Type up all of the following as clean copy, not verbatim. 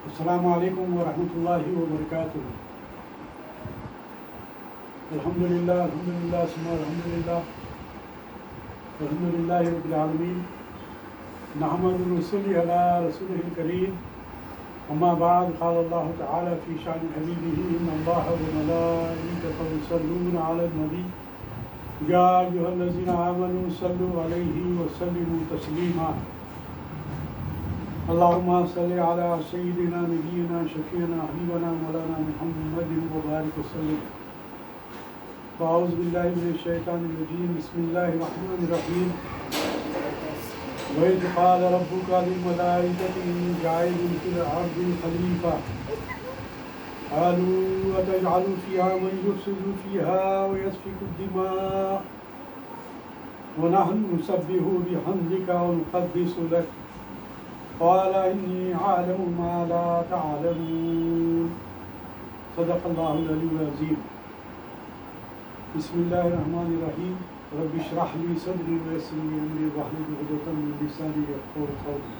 السلام علیکم ورحمۃ اللہ وبرکاتہ۔ الحمدللہ ثم الحمدللہ الحمدللہ رب العالمین، نحمد ونصلی علی رسولہ الکریم، اما بعد، قال اللہ تعالی فی شان حبیبہ ان اللہ وملائکتہ یصلون علی النبی یا ایھا الذین آمنوا صلوا علیہ وسلموا تسلیما۔ اللہم صلی علی سیدنا نبینا شفیعنا حبیبنا مولانا محمد وبارک وسلم۔ اعوذ باللہ من الشیطان الرجیم، بسم اللہ الرحمن الرحیم۔ وَإِذْ قَالَ رَبُّكَ لِلْمَلَائِكَةِ إِنِّي جَاعِلٌ فِي الْأَرْضِ خَلِيفَةً قَالُوا أَتَجْعَلُ فِيهَا مَن يُفْسِدُ فِيهَا وَيَسْفِكُ الدِّمَاءَ وَنَحْنُ نُسَبِّحُ بِحَمْدِكَ وَنُقَدِّسُ لَكَ قال إني أعلم ما لا تعلمون۔ صدق اللہ العلی العظیم۔ بسم اللہ الرحمن الرحیم۔ رب اشرح لي صدری ويسر لي أمري واحلل عقدة من لساني يفقهوا قولي۔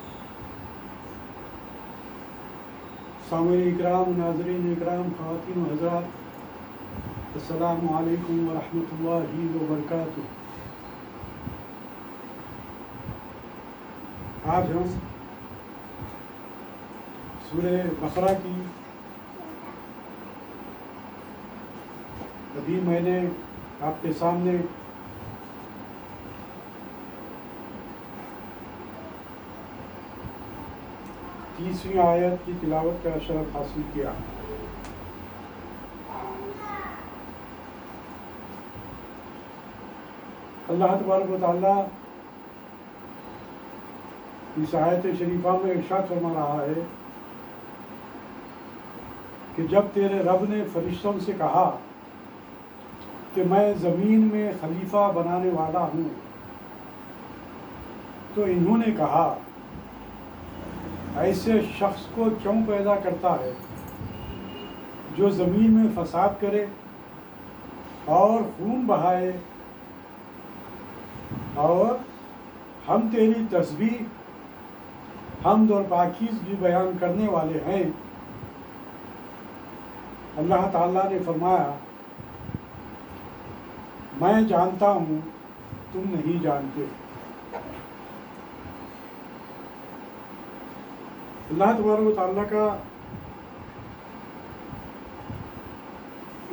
سامعین اکرام، ناظرین اکرام، خواتین و حضرات، السلام علیکم ورحمۃ اللہ وبرکاتہ۔ آج ہم سورہ بقرہ کی ابھی میں نے آپ کے سامنے تیسویں آیت کی تلاوت کا شرف حاصل کیا۔ اللہ تبارک و تعالیٰ اس آیت شریفہ میں ارشاد فرما رہا ہے کہ جب تیرے رب نے فرشتوں سے کہا کہ میں زمین میں خلیفہ بنانے والا ہوں، تو انہوں نے کہا ایسے شخص کو کیوں پیدا کرتا ہے جو زمین میں فساد کرے اور خون بہائے، اور ہم تیری تسبیح، حمد اور پاکیزگی بیان کرنے والے ہیں۔ اللہ تعالیٰ نے فرمایا میں جانتا ہوں تم نہیں جانتے۔ اللہ تبارک و تعالیٰ کا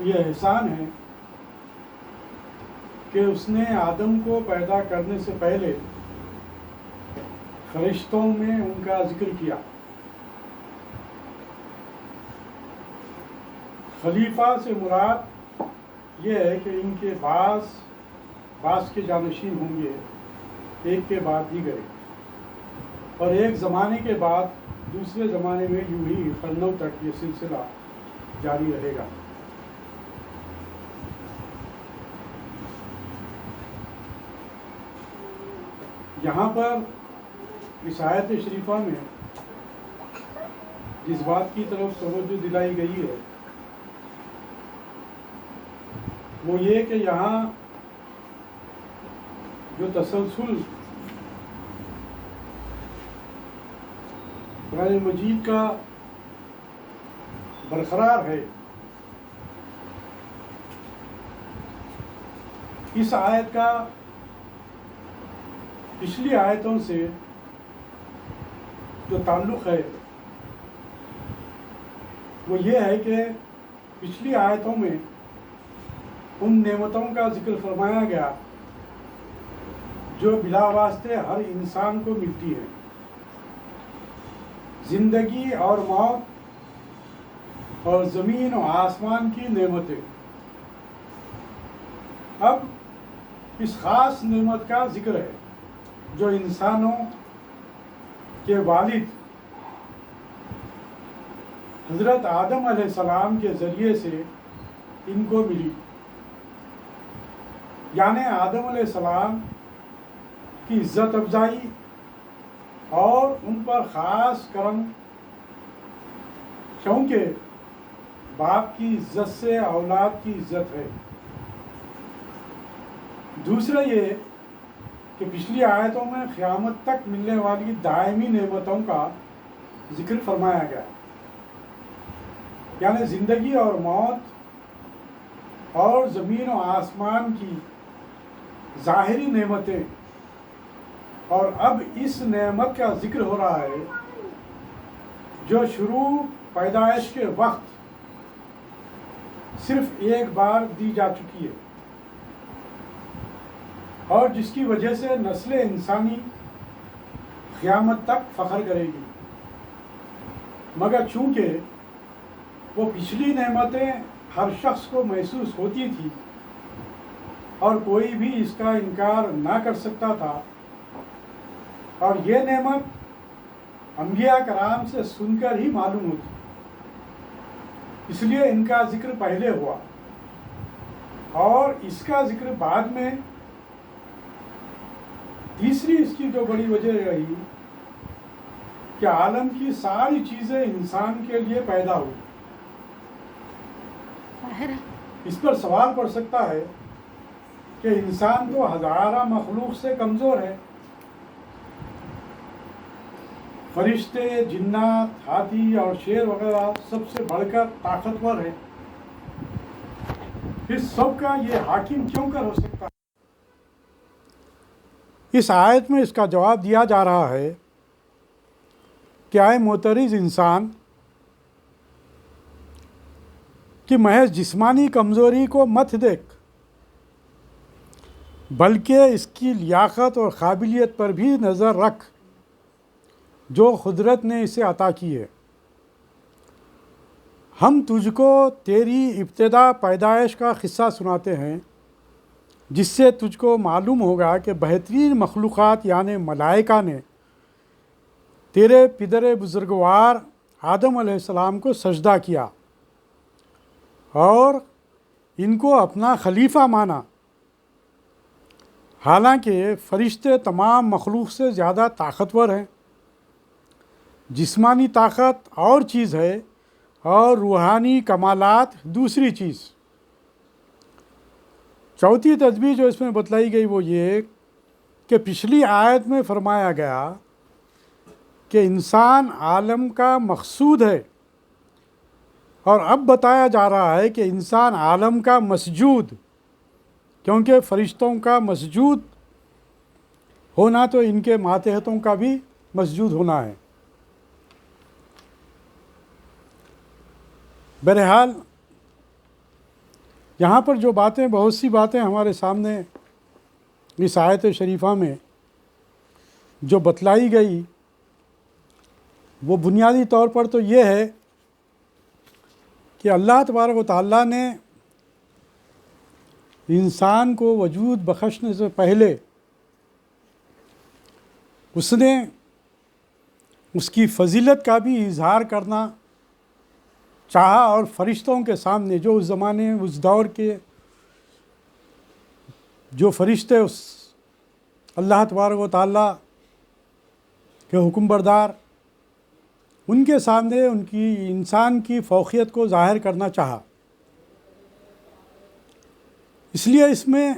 یہ احسان ہے کہ اس نے آدم کو پیدا کرنے سے پہلے فرشتوں میں ان کا ذکر کیا۔ خلیفہ سے مراد یہ ہے کہ ان کے بعض کے جانشین ہوں گے، ایک کے بعد دیگر، اور ایک زمانے کے بعد دوسرے زمانے میں یوں ہی قرنوں تک یہ سلسلہ جاری رہے گا۔ یہاں پر اس آیت شریفہ میں جس بات کی طرف توجہ دلائی گئی ہے وہ یہ کہ یہاں جو تسلسل قرآن مجید کا برقرار ہے، اس آیت کا پچھلی آیتوں سے جو تعلق ہے وہ یہ ہے کہ پچھلی آیتوں میں ان نعمتوں کا ذکر فرمایا گیا جو بلا واسطے ہر انسان کو ملتی ہے، زندگی اور موت اور زمین و آسمان کی نعمتیں۔ اب اس خاص نعمت کا ذکر ہے جو انسانوں کے والد حضرت آدم علیہ السلام کے ذریعے سے ان کو ملی، یعنی آدم علیہ السلام کی عزت افزائی اور ان پر خاص کرم، کیونکہ باپ کی عزت سے اولاد کی عزت ہے۔ دوسرا یہ کہ پچھلی آیتوں میں قیامت تک ملنے والی دائمی نعمتوں کا ذکر فرمایا گیا، یعنی زندگی اور موت اور زمین و آسمان کی ظاہری نعمتیں، اور اب اس نعمت کا ذکر ہو رہا ہے جو شروع پیدائش کے وقت صرف ایک بار دی جا چکی ہے، اور جس کی وجہ سے نسل انسانی قیامت تک فخر کرے گی۔ مگر چونکہ وہ پچھلی نعمتیں ہر شخص کو محسوس ہوتی تھی اور کوئی بھی اس کا انکار نہ کر سکتا تھا، اور یہ نعمت انبیاء کرام سے سن کر ہی معلوم ہوتی، اس لیے ان کا ذکر پہلے ہوا، اور اس کا ذکر بعد میں۔ تیسری اس کی جو بڑی وجہ رہی کہ عالم کی ساری چیزیں انسان کے لیے پیدا ہوئی۔ اس پر سوال پڑ سکتا ہے کہ انسان تو ہزارہ مخلوق سے کمزور ہے، فرشتے، جنات، ہاتھی اور شیر وغیرہ سب سے بڑھ کر طاقتور ہیں، پھر سب کا یہ حاکم کیوں کر ہو سکتا ہے؟ اس آیت میں اس کا جواب دیا جا رہا ہے کہ اے معترض انسان، کہ محض جسمانی کمزوری کو مت دیکھ، بلکہ اس کی لیاقت اور قابلیت پر بھی نظر رکھ جو قدرت نے اسے عطا کی ہے۔ ہم تجھ کو تیری ابتدا پیدائش کا قصہ سناتے ہیں، جس سے تجھ کو معلوم ہوگا کہ بہترین مخلوقات یعنی ملائکہ نے تیرے پدر بزرگوار آدم علیہ السلام کو سجدہ کیا اور ان کو اپنا خلیفہ مانا، حالانکہ فرشتے تمام مخلوق سے زیادہ طاقتور ہیں۔ جسمانی طاقت اور چیز ہے اور روحانی کمالات دوسری چیز۔ چوتھی تجویز جو اس میں بتلائی گئی وہ یہ کہ پچھلی آیت میں فرمایا گیا کہ انسان عالم کا مقصود ہے، اور اب بتایا جا رہا ہے کہ انسان عالم کا مسجود، کیونکہ فرشتوں کا مسجود ہونا تو ان کے ماتحتوں کا بھی مسجود ہونا ہے۔ بہرحال یہاں پر جو باتیں، بہت سی باتیں ہمارے سامنے اس آیت شریفہ میں جو بتلائی گئی، وہ بنیادی طور پر تو یہ ہے کہ اللہ تبارک و تعالیٰ نے انسان کو وجود بخشنے سے پہلے اس نے اس کی فضیلت کا بھی اظہار کرنا چاہا، اور فرشتوں کے سامنے جو اس زمانے اس دور کے جو فرشتے اس اللہ تبارک و تعالیٰ کے حکم بردار، ان کے سامنے ان کی انسان کی فوقیت کو ظاہر کرنا چاہا۔ اس لیے اس میں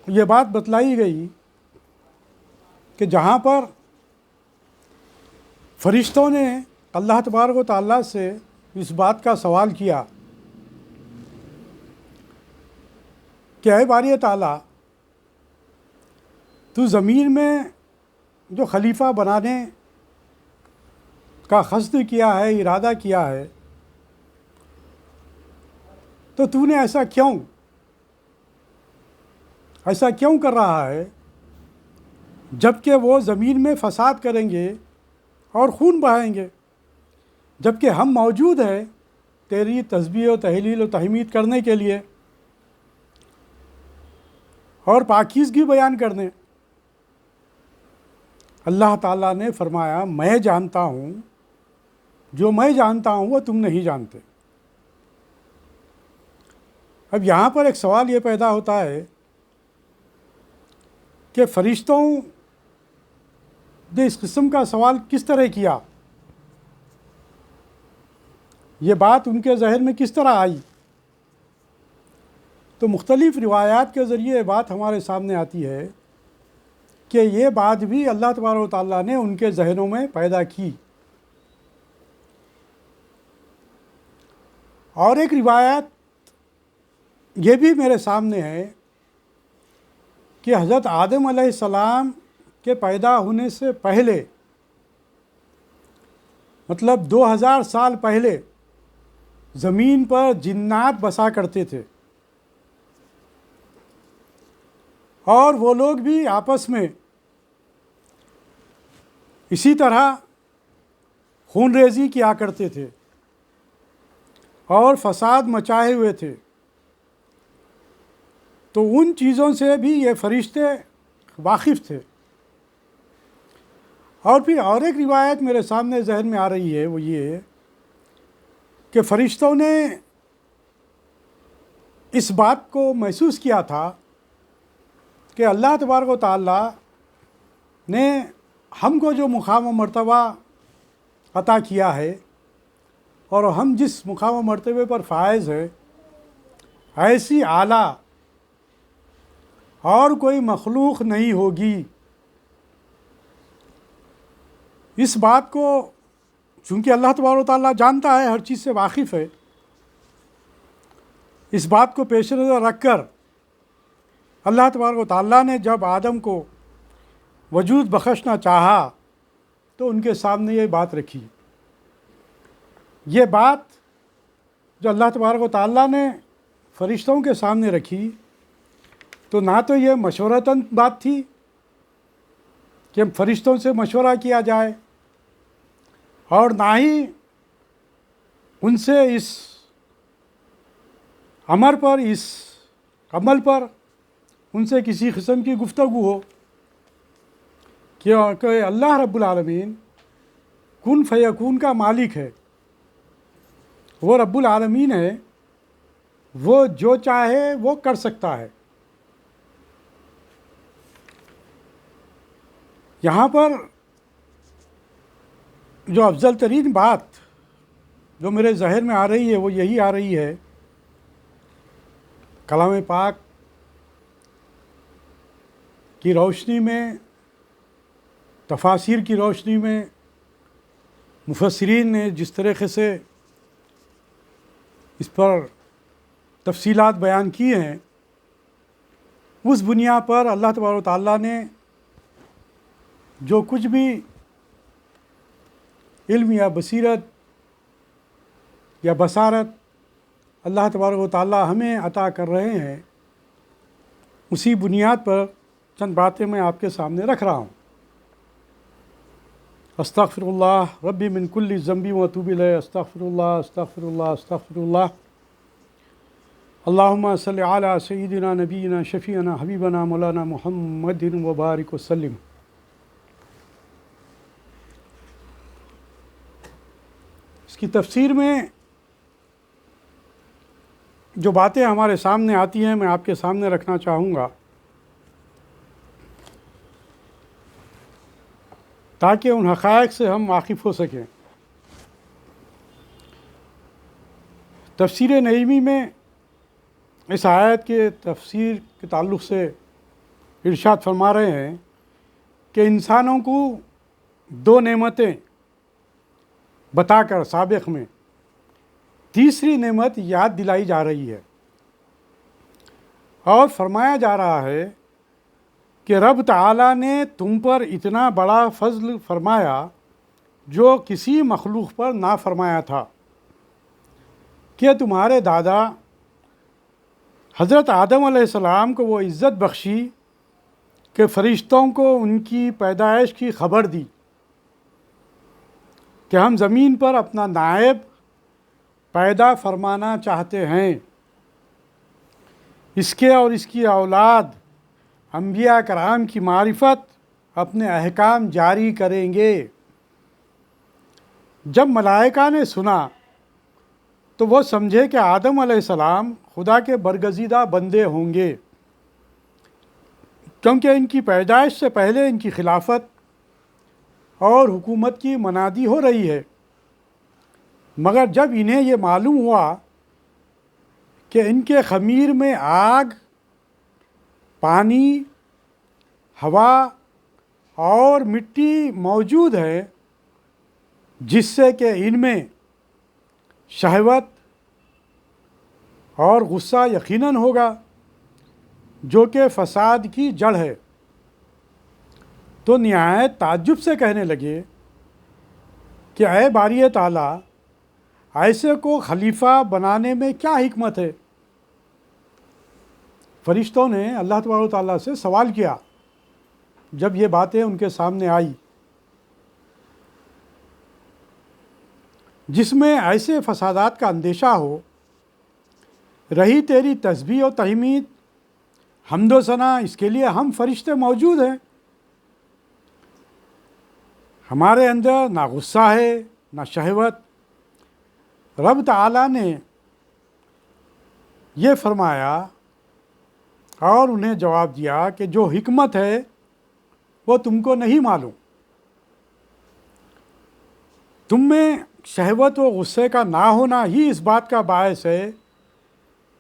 یہ بات بتلائی گئی کہ جہاں پر فرشتوں نے اللہ تبارک و تعالیٰ سے اس بات کا سوال کیا کہ اے باری تعالیٰ، تو زمین میں جو خلیفہ بنانے کا قصد کیا ہے، ارادہ کیا ہے، تو تو نے ایسا کیوں کر رہا ہے، جبکہ وہ زمین میں فساد کریں گے اور خون بہائیں گے، جبکہ ہم موجود ہیں تیری تسبیح و تہلیل و تحمید کرنے کے لیے اور پاکیزگی بیان کرنے۔ اللہ تعالیٰ نے فرمایا میں جانتا ہوں، جو میں جانتا ہوں وہ تم نہیں جانتے۔ اب یہاں پر ایک سوال یہ پیدا ہوتا ہے کہ فرشتوں نے اس قسم کا سوال کس طرح کیا، یہ بات ان کے ذہن میں کس طرح آئی؟ تو مختلف روایات کے ذریعے یہ بات ہمارے سامنے آتی ہے کہ یہ بات بھی اللہ تبارک و تعالیٰ نے ان کے ذہنوں میں پیدا کی۔ اور ایک روایت یہ بھی میرے سامنے ہے کہ حضرت آدم علیہ السلام کے پیدا ہونے سے پہلے، مطلب 2000 سال پہلے زمین پر جنات بسا کرتے تھے، اور وہ لوگ بھی آپس میں اسی طرح خون ریزی کیا کرتے تھے اور فساد مچائے ہوئے تھے۔ تو ان چیزوں سے بھی یہ فرشتے واقف تھے۔ اور پھر اور ایک روایت میرے سامنے ذہن میں آ رہی ہے، وہ یہ کہ فرشتوں نے اس بات کو محسوس کیا تھا کہ اللہ تبارک و تعالیٰ نے ہم کو جو مقام و مرتبہ عطا کیا ہے، اور ہم جس مقام و مرتبے پر فائز ہے، ایسی اعلیٰ اور کوئی مخلوق نہیں ہوگی۔ اس بات کو چونکہ اللہ تبارک و تعالیٰ جانتا ہے، ہر چیز سے واقف ہے، اس بات کو پیش نظر رکھ کر اللہ تبارک و تعالیٰ نے جب آدم کو وجود بخشنا چاہا تو ان کے سامنے یہ بات رکھی۔ یہ بات جو اللہ تبارک و تعالیٰ نے فرشتوں کے سامنے رکھی، تو نہ تو یہ مشورتاً بات تھی کہ فرشتوں سے مشورہ کیا جائے، اور نہ ہی ان سے اس امر پر، اس عمل پر ان سے کسی قسم کی گفتگو ہو، کہ اللہ رب العالمین کن فیکون کا مالک ہے، وہ رب العالمین ہے، وہ جو چاہے وہ کر سکتا ہے۔ یہاں پر جو افضل ترین بات جو میرے ذہن میں آ رہی ہے، وہ یہی آ رہی ہے، کلام پاک کی روشنی میں، تفاسیر کی روشنی میں مفسرین نے جس طریقے سے اس پر تفصیلات بیان کی ہیں، اس بنیاد پر اللہ تبارک و تعالیٰ نے جو کچھ بھی علم یا بصیرت یا بصارت اللہ تبارک و تعالیٰ ہمیں عطا کر رہے ہیں، اسی بنیاد پر چند باتیں میں آپ کے سامنے رکھ رہا ہوں۔ استغفر اللہ ربی من کل ذنب و اتوب الیہ، استغفر اللہ استغفر اللہ استغفر اللہ۔ اللہم صلی علی سیدنا نبینا شفیعنا حبیبنا مولانا محمد وبارک وسلم۔ اس کی تفسیر میں جو باتیں ہمارے سامنے آتی ہیں، میں آپ کے سامنے رکھنا چاہوں گا، تاکہ ان حقائق سے ہم واقف ہو سکیں۔ تفسیر نعیمی میں اس آیت کے تفسیر کے تعلق سے ارشاد فرما رہے ہیں کہ انسانوں کو دو نعمتیں بتا کر سابق میں تیسری نعمت یاد دلائی جا رہی ہے، اور فرمایا جا رہا ہے کہ رب تعالیٰ نے تم پر اتنا بڑا فضل فرمایا جو کسی مخلوق پر نہ فرمایا تھا، کہ تمہارے دادا حضرت آدم علیہ السلام کو وہ عزت بخشی کہ فرشتوں کو ان کی پیدائش کی خبر دی کہ ہم زمین پر اپنا نائب پیدا فرمانا چاہتے ہیں، اس کے اور اس کی اولاد انبیاء کرام کی معرفت، اپنے احکام جاری کریں گے۔ جب ملائکہ نے سنا تو وہ سمجھے کہ آدم علیہ السلام خدا کے برگزیدہ بندے ہوں گے، کیونکہ ان کی پیدائش سے پہلے ان کی خلافت اور حکومت کی منادی ہو رہی ہے۔ مگر جب انہیں یہ معلوم ہوا کہ ان کے خمیر میں آگ، پانی، ہوا اور مٹی موجود ہے، جس سے کہ ان میں شہوت اور غصہ یقیناً ہوگا جو کہ فساد کی جڑ ہے۔ تو نہایت تعجب سے کہنے لگے کہ اے باری تعالیٰ، ایسے کو خلیفہ بنانے میں کیا حکمت ہے؟ فرشتوں نے اللہ تبارک و تعالیٰ سے سوال کیا جب یہ باتیں ان کے سامنے آئی، جس میں ایسے فسادات کا اندیشہ ہو، رہی تیری تسبیح و تحمید، حمد و ثنا، اس کے لیے ہم فرشتے موجود ہیں، ہمارے اندر نہ غصہ ہے نہ شہوت۔ رب تعالیٰ نے یہ فرمایا اور انہیں جواب دیا کہ جو حکمت ہے وہ تم کو نہیں معلوم، تم میں شہوت و غصے کا نہ ہونا ہی اس بات کا باعث ہے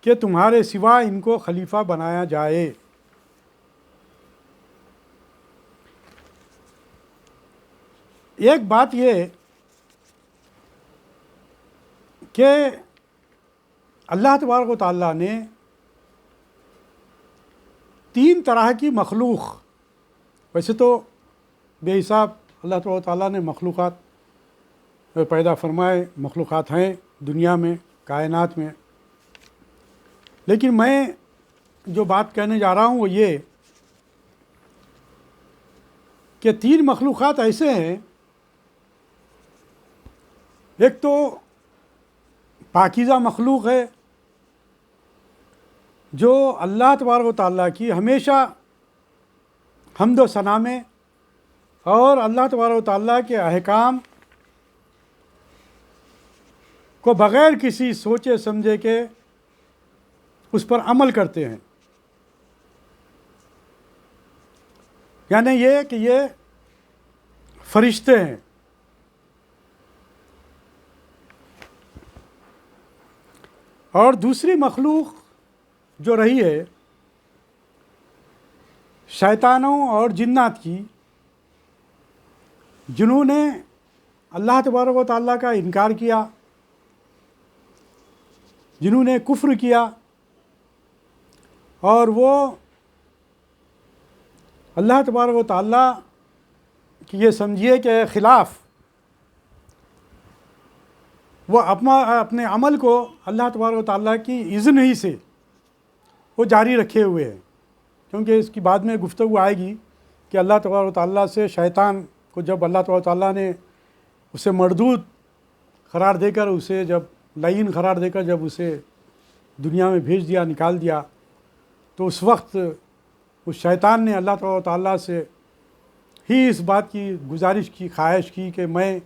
کہ تمہارے سوا ان کو خلیفہ بنایا جائے۔ ایک بات یہ کہ اللہ تبارک و تعالیٰ نے 3 طرح کی مخلوق، ویسے تو بے حساب اللہ تبارک و تعالیٰ نے مخلوقات پیدا فرمائے، مخلوقات ہیں دنیا میں، کائنات میں، لیکن میں جو بات کہنے جا رہا ہوں وہ یہ کہ 3 مخلوقات ایسے ہیں۔ ایک تو پاکیزہ مخلوق ہے جو اللہ تبارک و تعالیٰ کی ہمیشہ حمد و ثنا میں اور اللہ تبارک و تعالیٰ کے احکام کو بغیر کسی سوچے سمجھے کے اس پر عمل کرتے ہیں، یعنی یہ کہ یہ فرشتے ہیں۔ اور دوسری مخلوق جو رہی ہے شیطانوں اور جنات کی، جنہوں نے اللہ تبارک و تعالیٰ کا انکار کیا، جنہوں نے کفر کیا، اور وہ اللہ تبارک و تعالیٰ کی یہ سمجھیے کہ خلاف وہ اپنے عمل کو اللہ تبارک و تعالیٰ کی اذن ہی سے وہ جاری رکھے ہوئے ہیں، کیونکہ اس کی بعد میں گفتگو آئے گی کہ اللہ تبارک و تعالیٰ سے شیطان کو جب اللہ تبارک و تعالیٰ نے اسے مردود قرار دے کر، اسے جب لعین قرار دے کر جب اسے دنیا میں بھیج دیا، نکال دیا، تو اس وقت اس شیطان نے اللہ تبارک و تعالیٰ سے ہی اس بات کی گزارش کی، خواہش کی کہ میں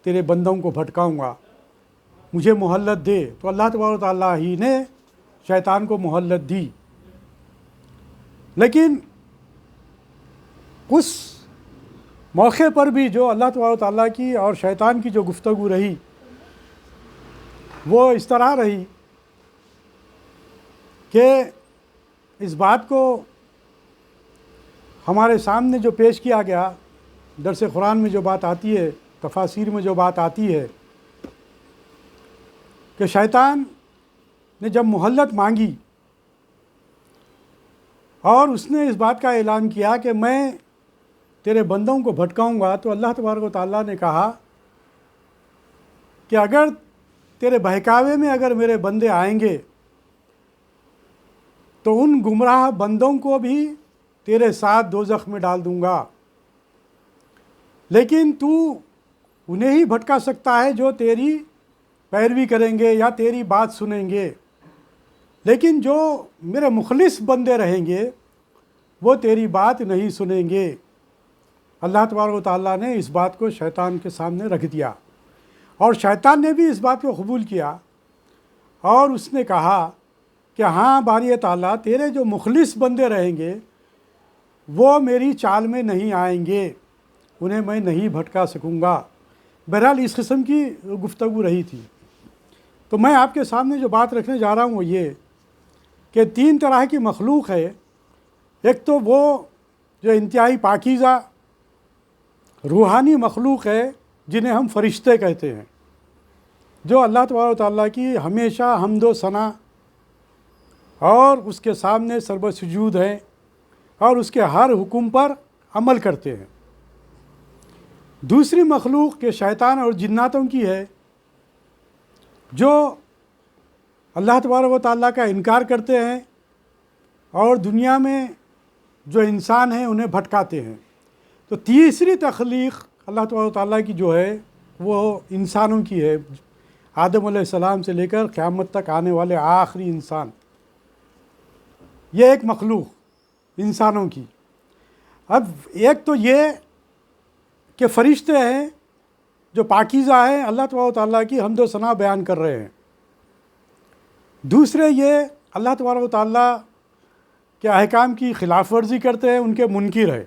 تیرے بندوں کو بھٹکاؤں گا، مجھے مہلت دے۔ تو اللہ تبارک و تعالیٰ ہی نے شیطان کو مہلت دی، لیکن اس موقع پر بھی جو اللہ تبارک و تعالیٰ کی اور شیطان کی جو گفتگو رہی وہ اس طرح رہی کہ اس بات کو ہمارے سامنے جو پیش کیا گیا، درس قرآن میں جو بات آتی ہے، تفاسیر میں جو بات آتی ہے کہ شیطان نے جب مہلت مانگی اور اس نے اس بات کا اعلان کیا کہ میں تیرے بندوں کو بھٹکاؤں گا، تو اللہ تبارک و تعالیٰ نے کہا کہ اگر تیرے بہکاوے میں اگر میرے بندے آئیں گے تو ان گمراہ بندوں کو بھی تیرے ساتھ دوزخ میں ڈال دوں گا، لیکن تو انہیں ہی بھٹکا سکتا ہے جو تیری پیروی کریں گے یا تیری بات سنیں گے، لیکن جو میرے مخلص بندے رہیں گے وہ تیری بات نہیں سنیں گے۔ اللہ تبارک و تعالیٰ نے اس بات کو شیطان کے سامنے رکھ دیا، اور شیطان نے بھی اس بات کو قبول کیا، اور اس نے کہا کہ ہاں باری تعالیٰ، تیرے جو مخلص بندے رہیں گے وہ میری چال میں نہیں آئیں گے، انہیں میں نہیں بھٹکا سکوں گا۔ بہرحال اس قسم کی گفتگو رہی تھی۔ تو میں آپ کے سامنے جو بات رکھنے جا رہا ہوں وہ یہ کہ 3 طرح کی مخلوق ہے۔ ایک تو وہ جو انتہائی پاکیزہ روحانی مخلوق ہے جنہیں ہم فرشتے کہتے ہیں، جو اللہ تبارک و تعالیٰ کی ہمیشہ حمد و ثنا اور اس کے سامنے سربہ سجود ہیں اور اس کے ہر حکم پر عمل کرتے ہیں۔ دوسری مخلوق کے شیطان اور جناتوں کی ہے جو اللہ تبارک و تعالیٰ کا انکار کرتے ہیں اور دنیا میں جو انسان ہیں انہیں بھٹکاتے ہیں۔ تو تیسری تخلیق اللہ تبارک و تعالیٰ کی جو ہے وہ انسانوں کی ہے، آدم علیہ السلام سے لے کر قیامت تک آنے والے آخری انسان، یہ ایک مخلوق انسانوں کی۔ اب ایک تو یہ کہ فرشتے ہیں جو پاکیزہ ہیں، اللہ تبارک و تعالیٰ کی حمد و ثنا بیان کر رہے ہیں۔ دوسرے یہ اللہ تبارک و تعالیٰ کے احکام کی خلاف ورزی کرتے ہیں، ان کے منکر ہے۔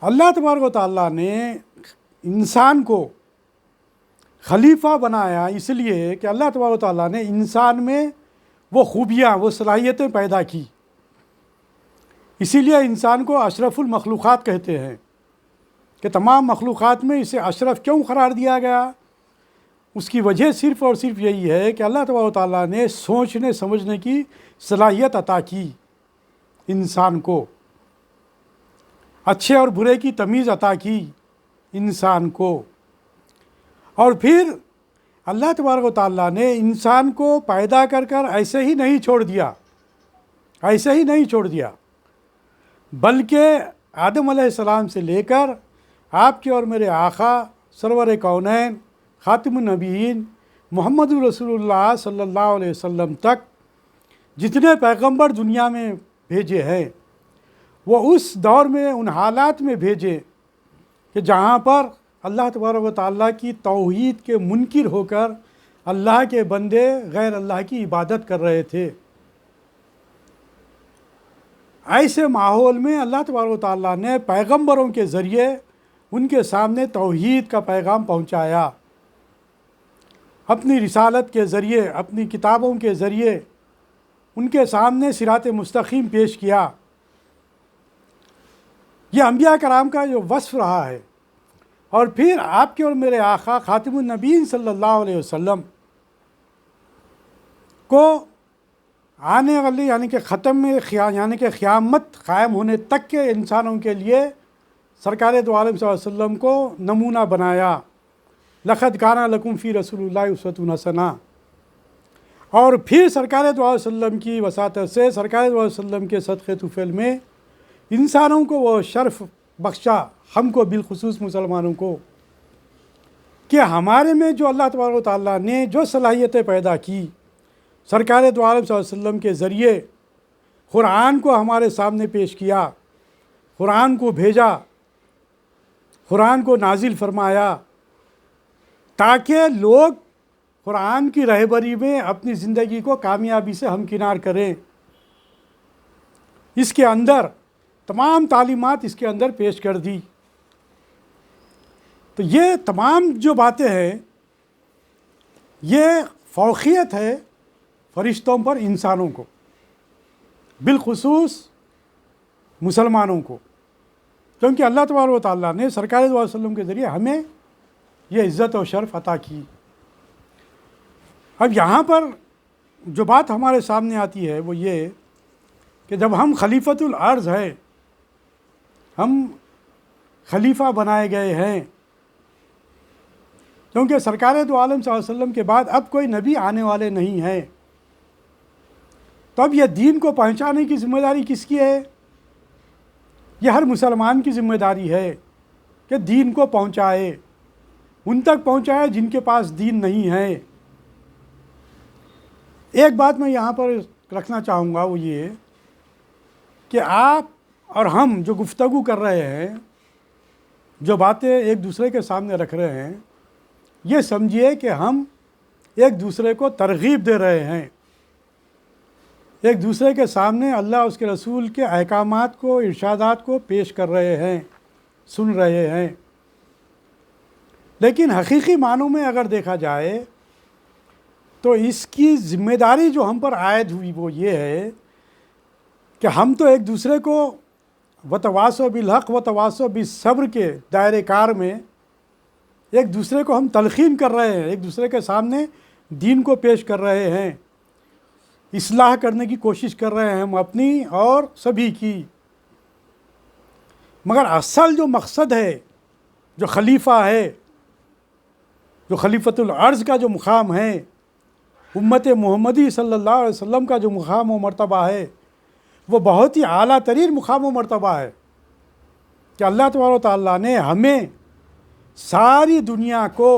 اللہ تبارک و تعالیٰ نے انسان کو خلیفہ بنایا اس لیے کہ اللہ تبارک و تعالیٰ نے انسان میں وہ خوبیاں، وہ صلاحیتیں پیدا کی، اسی لیے انسان کو اشرف المخلوقات کہتے ہیں کہ تمام مخلوقات میں اسے اشرف کیوں قرار دیا گیا؟ اس کی وجہ صرف اور صرف یہی ہے کہ اللہ تبارک و تعالیٰ نے سوچنے سمجھنے کی صلاحیت عطا کی انسان کو، اچھے اور برے کی تمیز عطا کی انسان کو، اور پھر اللہ تبارک و تعالیٰ نے انسان کو پیدا کر کر ایسے ہی نہیں چھوڑ دیا، بلکہ آدم علیہ السلام سے لے کر آپ کے اور میرے آقا سرور کونین خاتم النبیین محمد رسول اللہ صلی اللہ علیہ وسلم تک جتنے پیغمبر دنیا میں بھیجے ہیں وہ اس دور میں ان حالات میں بھیجے کہ جہاں پر اللہ تبارک و تعالیٰ کی توحید کے منکر ہو کر اللہ کے بندے غیر اللہ کی عبادت کر رہے تھے۔ ایسے ماحول میں اللہ تبارک و تعالیٰ نے پیغمبروں کے ذریعے ان کے سامنے توحید کا پیغام پہنچایا، اپنی رسالت کے ذریعے، اپنی کتابوں کے ذریعے ان کے سامنے صراط مستقیم پیش کیا۔ یہ انبیاء کرام کا جو وصف رہا ہے، اور پھر آپ کے اور میرے آقا خاتم النبیین صلی اللہ علیہ وسلم کو آنے والی یعنی کہ یعنی کہ قیامت قائم ہونے تک کے انسانوں کے لیے سرکار دو عالم صلی اللہ علیہ وسلم کو نمونہ بنایا۔ لقد کان لکم فی رسول اللہ اسوۃ حسنہ، اور پھر سرکار دو علیہ وسلم کی وساطت سے سرکار دو علیہ وسلم کے صدقے طفیل میں انسانوں کو وہ شرف بخشا، ہم کو بالخصوص مسلمانوں کو، کہ ہمارے میں جو اللہ تبارک و تعالیٰ نے جو صلاحیتیں پیدا کی سرکار دو عالم صلی اللہ علیہ وسلم کے ذریعے، قرآن کو ہمارے سامنے پیش کیا، قرآن کو بھیجا، قرآن کو نازل فرمایا، تاکہ لوگ قرآن کی رہبری میں اپنی زندگی کو کامیابی سے ہمکنار کریں۔ اس کے اندر تمام تعلیمات اس کے اندر پیش کر دی۔ تو یہ تمام جو باتیں ہیں یہ فوقیت ہے فرشتوں پر انسانوں کو، بالخصوص مسلمانوں کو، کیونکہ اللہ تبارک و تعالیٰ نے سرکار دو علیہ وسلم کے ذریعے ہمیں یہ عزت و شرف عطا کی۔ اب یہاں پر جو بات ہمارے سامنے آتی ہے وہ یہ کہ جب ہم خلیفۃ الارض ہے، ہم خلیفہ بنائے گئے ہیں، کیونکہ سرکار دو عالم صلی اللہ علیہ وسلم کے بعد اب کوئی نبی آنے والے نہیں ہیں، تو اب یہ دین کو پہنچانے کی ذمہ داری کس کی ہے؟ یہ ہر مسلمان کی ذمہ داری ہے کہ دین کو پہنچائے، ان تک پہنچائے جن کے پاس دین نہیں ہے۔ ایک بات میں یہاں پر رکھنا چاہوں گا وہ یہ کہ آپ اور ہم جو گفتگو کر رہے ہیں، جو باتیں ایک دوسرے کے سامنے رکھ رہے ہیں، یہ سمجھیے کہ ہم ایک دوسرے کو ترغیب دے رہے ہیں، ایک دوسرے کے سامنے اللہ اس کے رسول کے احکامات کو، ارشادات کو پیش کر رہے ہیں، سن رہے ہیں۔ لیکن حقیقی معنوں میں اگر دیکھا جائے تو اس کی ذمہ داری جو ہم پر عائد ہوئی وہ یہ ہے کہ ہم تو ایک دوسرے کو وتواصوا بالحق وتواصوا بالصبر کے دائرے کار میں ایک دوسرے کو ہم تلقین کر رہے ہیں، ایک دوسرے کے سامنے دین کو پیش کر رہے ہیں، اصلاح کرنے کی کوشش کر رہے ہیں ہم اپنی اور سبھی کی، مگر اصل جو مقصد ہے، جو خلیفہ ہے، جو خلیفۃ الارض کا جو مقام ہے، امت محمدی صلی اللہ علیہ وسلم کا جو مقام و مرتبہ ہے، وہ بہت ہی اعلیٰ ترین مقام و مرتبہ ہے کہ اللہ تبارک و تعالیٰ نے ہمیں ساری دنیا کو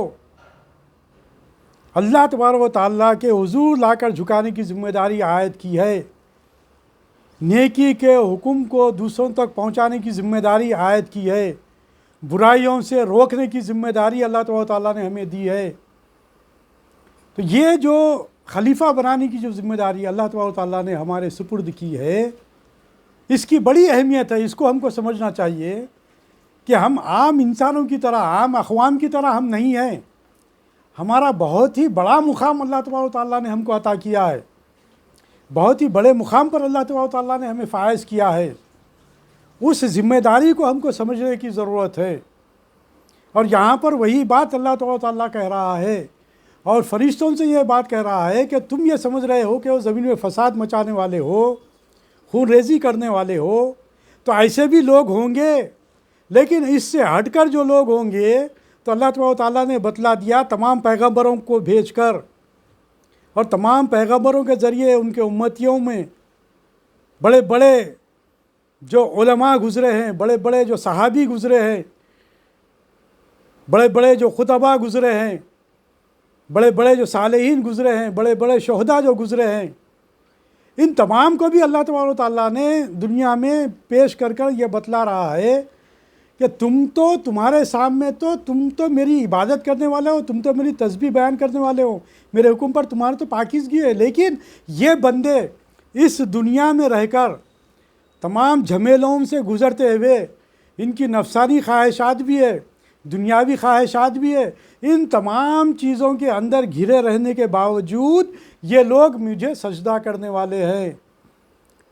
اللہ تبارک و تعالیٰ کے حضور لا کر جھکانے کی ذمہ داری عائد کی ہے، نیکی کے حکم کو دوسروں تک پہنچانے کی ذمہ داری عائد کی ہے، برائیوں سے روکنے کی ذمہ داری اللہ تبارک و تعالیٰ نے ہمیں دی ہے۔ تو یہ جو خلیفہ بنانے کی جو ذمہ داری اللہ تبارک و تعالیٰ نے ہمارے سپرد کی ہے، اس کی بڑی اہمیت ہے۔ اس کو ہم کو سمجھنا چاہیے کہ ہم عام انسانوں کی طرح، عام اقوام کی طرح ہم نہیں ہیں۔ ہمارا بہت ہی بڑا مقام اللہ تبارک و تعالیٰ نے ہم کو عطا کیا ہے، بہت ہی بڑے مقام پر اللہ تبارک و تعالیٰ نے ہمیں فائز کیا ہے۔ اس ذمہ داری کو ہم کو سمجھنے کی ضرورت ہے، اور یہاں پر وہی بات اللہ تبارک و تعالیٰ کہہ رہا ہے اور فرشتوں سے یہ بات کہہ رہا ہے کہ تم یہ سمجھ رہے ہو کہ وہ زمین میں فساد مچانے والے ہو، خون ریزی کرنے والے ہو، تو ایسے بھی لوگ ہوں گے، لیکن اس سے ہٹ کر جو لوگ ہوں گے تو اللہ تبارک و تعالیٰ نے بتلا دیا تمام پیغمبروں کو بھیج کر، اور تمام پیغمبروں کے ذریعے ان کے امتیوں میں بڑے بڑے جو علماء گزرے ہیں، بڑے بڑے جو صحابی گزرے ہیں، بڑے بڑے جو خطباء گزرے ہیں، بڑے بڑے جو صالحین گزرے ہیں، بڑے بڑے شہداء جو گزرے ہیں، ان تمام کو بھی اللہ تبارک و تعالیٰ نے دنیا میں پیش کر یہ بتلا رہا ہے کہ تمہارے سامنے تم تو میری عبادت کرنے والے ہو، تم تو میری تسبیح بیان کرنے والے ہو، میرے حکم پر تمہارے تو پاکیزگی ہے، لیکن یہ بندے اس دنیا میں رہ کر تمام جھمیلوں سے گزرتے ہوئے، ان کی نفسانی خواہشات بھی ہے، دنیاوی خواہشات بھی ہے، ان تمام چیزوں کے اندر گھرے رہنے کے باوجود یہ لوگ مجھے سجدہ کرنے والے ہیں،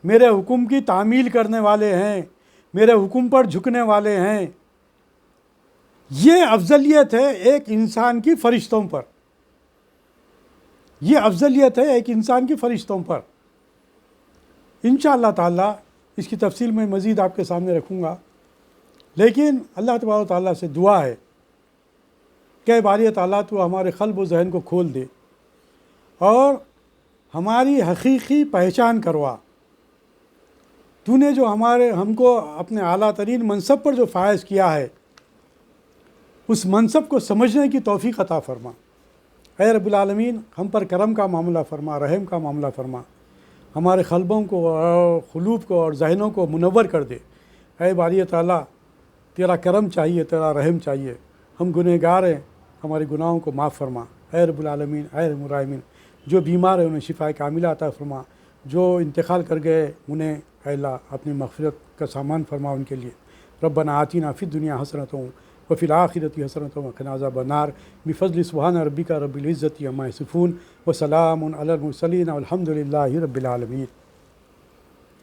میرے حکم کی تعمیل کرنے والے ہیں، میرے حکم پر جھکنے والے ہیں۔ یہ افضلیت ہے ایک انسان کی فرشتوں پر، یہ افضلیت ہے ایک انسان کی فرشتوں پر۔ انشاءاللہ تعالیٰ اس کی تفصیل میں مزید آپ کے سامنے رکھوں گا، لیکن اللہ تبارک و تعالیٰ سے دعا ہے کہ باری تعالیٰ تو ہمارے قلب و ذہن کو کھول دے اور ہماری حقیقی پہچان کروا۔ تو نے جو ہم کو اپنے اعلیٰ ترین منصب پر جو فائز کیا ہے، اس منصب کو سمجھنے کی توفیق عطا فرما۔ اے رب العالمین، ہم پر کرم کا معاملہ فرما، رحم کا معاملہ فرما، ہمارے قلبوں کو اور قلوب کو اور ذہنوں کو منور کر دے۔ اے باری تعالیٰ، تیرا کرم چاہیے، تیرا رحم چاہیے، ہم گنہگار ہیں، ہمارے گناہوں کو معاف فرما۔ اے رب العالمین، اے رحم الراحمین، جو بیمار ہیں انہیں شفاء کاملہ عطا فرما، جو انتقال کر گئے انہیں اے اللہ اپنی مغفرت کا سامان فرما ان کے لیے۔ ربنا آتنا فی الدنیا حسنۃ وفی الآخرۃ حسنۃ وقنا عذاب النار بفضل سبحان ربک رب العزۃ عما یصفون وسلام علی المرسلین والحمد للہ رب العالمین۔